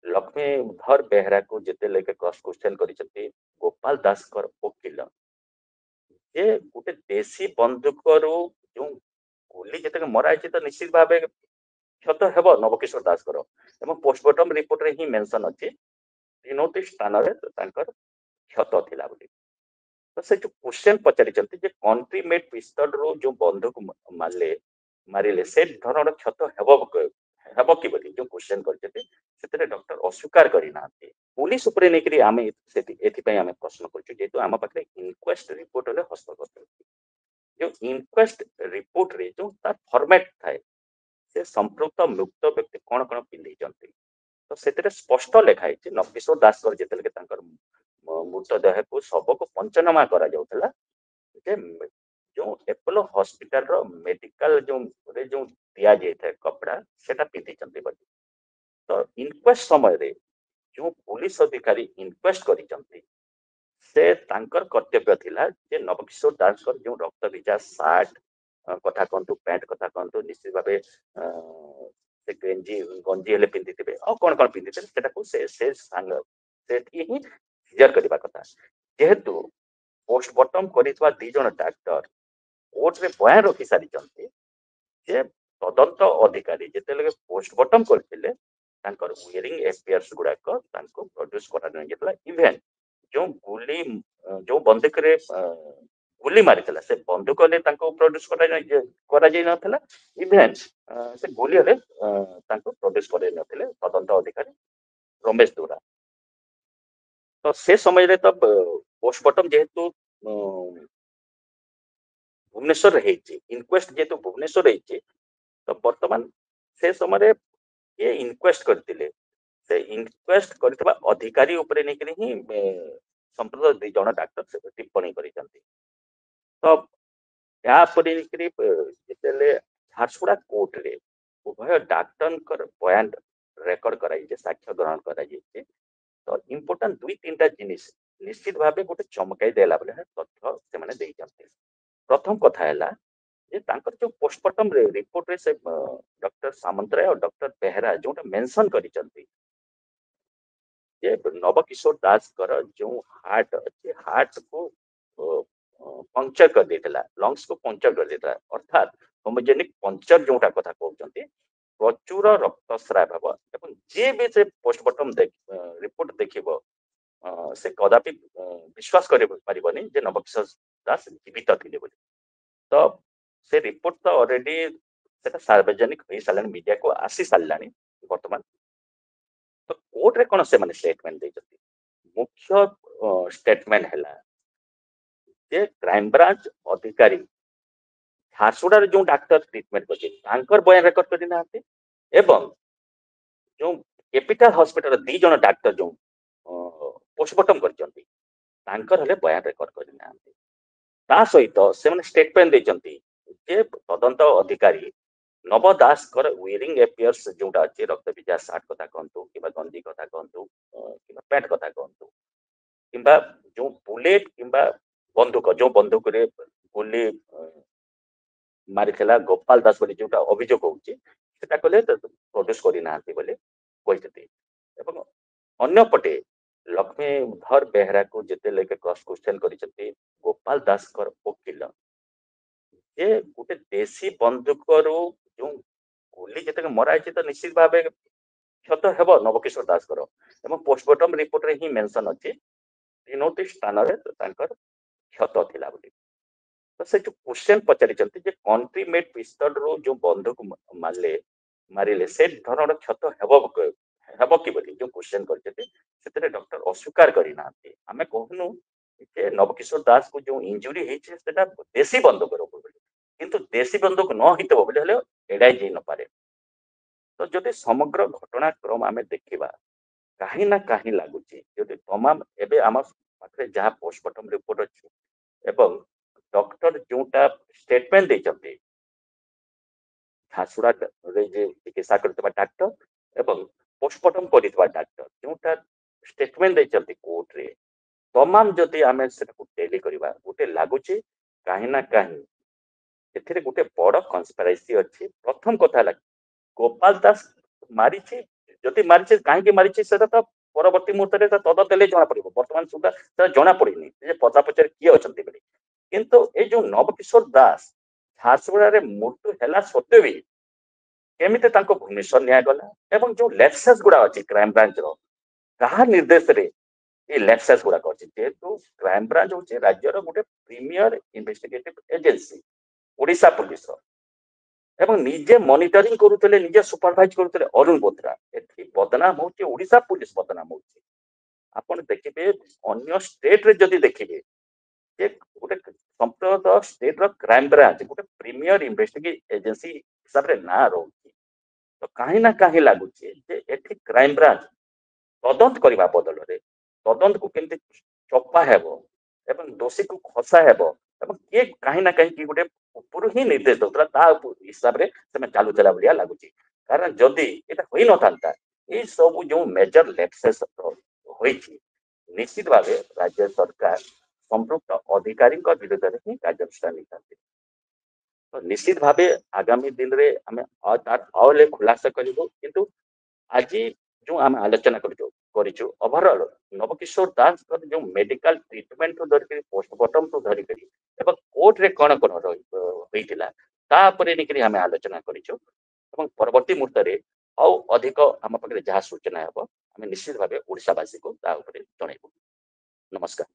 लक्ष्मीधर बेहरा को जिते लेके क्रॉस क्वेश्चन करिसथि गोपाल दास कर वकील जे गोटे देशी बंदूक रू जो गोली जिते मरा तो निश्चित भाव क्षत हेब नवकिशोर दास पोस्टमार्टम रिपोर्ट रे ही मेंशन अछि तीनोटी स्थान रे तांकर क्षत थिला बोली तो से जो क्वेश्चन पचारि कंट्री मेड पिस्तल रू जो बंदूक मारले मारिले से धरण क्षत हेब कि बोली जो क्वेश्चन करते डॉक्टर अस्वीकार करना पुलिस उपरे नेकरी आमे एथिपाई आमे प्रश्न करछु जेतु आम पाखरे इनक्वेस्ट रिपोर्ट रे हस्तगत जो इनक्वेस्ट रिपोर्ट रे जो तार फॉर्मेट थाए से संपृक्त मुक्त व्यक्ति कौन कौन पिंधि तो से स्पष्ट लिखाई नवकिशोर दास जिते मृतदेह को शव को पंचनामा करा जाउथला जो एपोलो हॉस्पिटल रो मेडिकल जो दिया जाए कपड़ा सेटा पिंधि तो इनक्वेस्ट समय रे जो पुलिस अधिकारी इनक्वेस्ट करिसंती से तांकर कर्तव्य थिला जे नवकिशोर दास जो रक्त भिजा सार्ट कथा कहतु पैंट कथा कहतु निश्चित भाव से गंजी गंजी हेले पिंधिथिबे और कौन कौन पिंधिथिबे सेटा को से सांग सेठी ही क्लियर करबा कथा जेहेतु पोस्टमार्टम करितवा दी जण डॉक्टर कोर्ट रे बयान रखि सारी चंती जे तदंत अधिकारी जेते लगे पोस्टमार्टम करथिले तांकर हियरिंग एफआईआर गुड़ाक प्रोड्यूस करा इवेन जो गुली जो बंदूक रे गुली मारी से बंदूक ने प्रोड्यूस करा इवेन से गुली प्रोड्यूस कर तदंत अधिकारी रमेश दुरा तो से समय रे तब पोस्टमार्टम जेहेतु भुवनेश्वर इनक्वेस्ट जेहेतु भुवनेश्वर तो बर्तमान से समय ये इनक्वेस्ट करथिले से इनक्वेस्ट करथिबा अधिकारी उपरे नेकरी ही संप्रदाय दी जण डॉक्टर से टिप्पणी करिसंती तो या परि नेकरी जेतेले झारसुगुड़ा कोर्ट रे उभय डॉक्टर कर बयान रेकॉर्ड कराई जे साक्ष्य ग्रहण कराई तो इम्पोर्टेंट दुई तीन टा जिनिस निश्चित भाबे गोटे चमकाई देला बले तथ्य से माने देई जंते प्रथम कथा हैला जे तांकर जो पोस्टमार्टम रिपोर्ट रे से डॉक्टर सामंतराय और डॉक्टर बेहरा जोटा मेंशन करिसंती जे नवकिशोर दास कर जो हार्ट अच्छे हार्ट को पंक्चर कर देला लंग्स को पंक्चर कर देला अर्थात होमोजेनिक पंक्चर जोटा कथा कहउचंती प्रचुर रक्तस्राव हबो एवं जे भी से पोस्टमार्टम रिपोर्ट देखिबो से कदापि विश्वास करे परिबनी जे नवकिशोर दास जीवित थिले बोली तो से रिपोर्ट तो ऑलरेडी सेटा सार्वजनिक होई सालानी मीडिया को आसी सालानी वर्तमान तो कोर्ट रे कोन से माने स्टेटमेंट दे मुख्य स्टेटमेंट हैला जे क्राइम ब्रांच अधिकारी झारसुगुड़ा जो डॉक्टर ट्रीटमेंट कर बयान रेकर्ड करना एवं जो कैपिटल हॉस्पिटल दी जन डॉक्टर जो पोस्टमार्टम कर बयान रेकर्ड करना ता सहित से स्टेटमेंट देचंती जे तदंत अधिकारी नव दास कर वेयरिंग एपियर्स जोटा अच्छे रक्त भिजा सार्ट कथा कहतु कि गंजी कथा कहतु कि पैंट कथा कहतु कि जो बुलेट कि बंदूक जो बंदूक रे गोली मारी गोपाल दास बोली जोटा अभियोग होउची सेटा कले प्रोड्यूस करना बोले कहते अन्य पटे लक्ष्मीधर बेहरा को जिते लेके क्रॉस क्वेश्चन करिसथि गोपाल दास कर वकील जे गोटे देशी बंदूक रू जो गोली जिते मरा तो निश्चित भाव क्षत हेब नवकिशोर दास पोस्टमार्टम रिपोर्ट रे ही मेंशन अछि तीनोटी स्थान रे तांकर क्षत थिला बोली तो से जो क्वेश्चन पचारि कंट्री मेड पिस्तल रू जो बंदूक मारले मारिले से धरण क्षत हेब कि बोली जो क्वेश्चन करते डॉक्टर अस्वीकार करना आमे कहनु जे नवकिशोर दास को जो इंजुरी है देशी बंदूक किंतु देशी बंदूक न हितब बोले एड़ाई जाई न पारे तो जदि समग्र घटनाक्रम आमे देखिबा कहीं ना कहीं लगुच तमाम एबे आम पाखे जहाँ पोस्टमार्टम रिपोर्ट अच्छी एवं डॉक्टर जोटा स्टेटमेंट देचंती झारसुगुड़ा रे जे चिकित्सा करथिबा डॉक्टर एवं पोस्टमार्टम करितबा डॉक्टर जोटा स्टेटमेंट देचंती कोर्ट रे तमाम जदि आमे सेटा टेली करबा गोटे लागुच कहीं ना कहीं एथिरे गोटे बड़ कन्स्पिरेसी अच्छी प्रथम कथा गोपाल दास मारी जदि मारी कहीं मारी से तो परवर्ती मुहूर्त में तदत हेले जना पड़ो बर्तमान सुधा जना पड़नी पचा पचार किए अच्छा किंतु ये जो नवकिशोर दास झारसुगुड़ा मृत्यु है सत्वे भी केमी भुवनेश्वर निगला एवं जो लेक्सेस गुड़ा अच्छी क्राइम ब्रांच रहा निर्देश रे ये लेक्सेस गुड़ाक अच्छी जेहेतु क्राइम ब्रांच हूँ राज्यर गोटे premier investigative agency Odisha police एवं निजे मॉनिटरिंग करुले निजे सुपरवाइज करुले अरुण बोथरा एठी बदनाम होची ओडिशा पुलिस बदनाम होची आपण देखिबे अन्य स्टेट रे जदी देखिबे जे गोटे संपूर्ण स्टेट रो क्राइम ब्रांच गोटे प्रीमियर इन्वेस्टिगेटिव एजेंसी हिसाब रे ना रहउची तो कहीं ना कहीं लगुच क्राइम ब्रांच तदंत करने बदल में तदंत को केमती चपा हेब एवं दोषी को खसा हेब एवं किए कहीं ना कहीं गोटे ऊपर ही निर्देश दौला हिसाब से चलुला भाया लगुच कारण जदि यहाँ हो ना ये सब जो मेजर लेप्सेस निश्चित भाव राज्य सरकार संपृक्त अधिकारी विरोध में ही कार्यानुष्ठान नहीं तो निश्चित भाव आगामी दिन में आम और खुलासा करूँ किंतु आज जो आम आलोचना कर ओवरऑल नवकिशोर दास जो मेडिकल ट्रीटमेंट तो धरिक पोस्टमार्टम तो धरिक कोर्ट रे कौन कौन रही आम आलोचना कर परवर्ती मुहूर्त में आउ अधिक आम पाखे जहाँ सूचना हम आम निश्चित भाव ओडिशावासी को जनइबू नमस्कार।